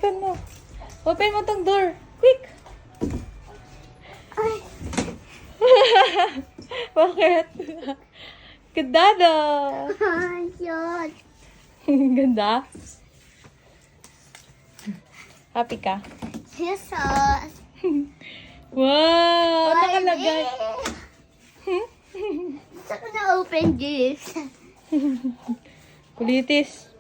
open mo. Open mo tong door. Quick! Ay. Bakit? Ganda na. Ay, yun. Ganda? Happy ka? Jesus. Wow! Ano nakalagay? Gusto ko na open this. Kulitis.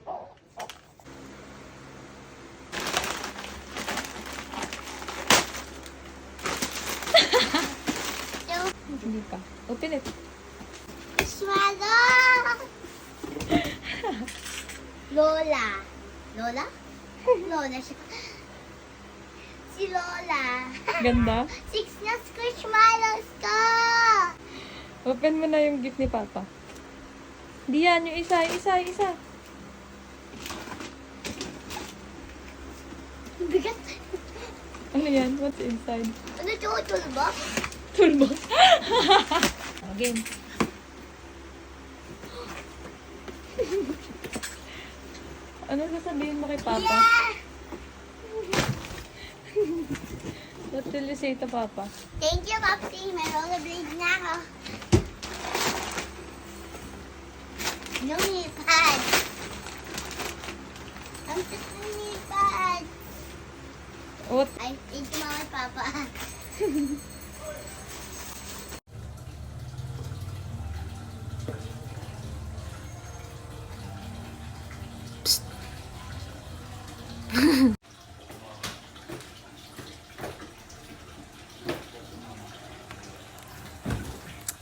Hindi pa. Open it. Swallow! Lola. Lola? Lola siya. Si Lola. Ganda. 6 na squishmallows ko! Open mo na yung gift ni Papa. Hindi yan. Yung isa. Bigat. Ano yan? What's inside? Ano ito? Tulba? Toolbox. Again. Ano sasabihin mo kay Papa? Yeah! What will you say to Papa? Thank you, Papi. May rollerblade na ako. Lumipad. Ang lumipad. What? Ay, thank you, Mama at Papa.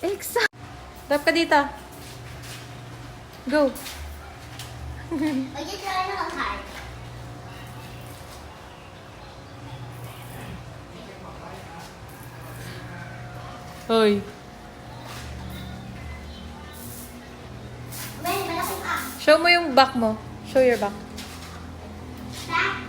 Exact. Tap ka dito. Go. Mag-try na ang heart. Hoy. May malaki ka. Show mo yung back mo. Show your back. Back.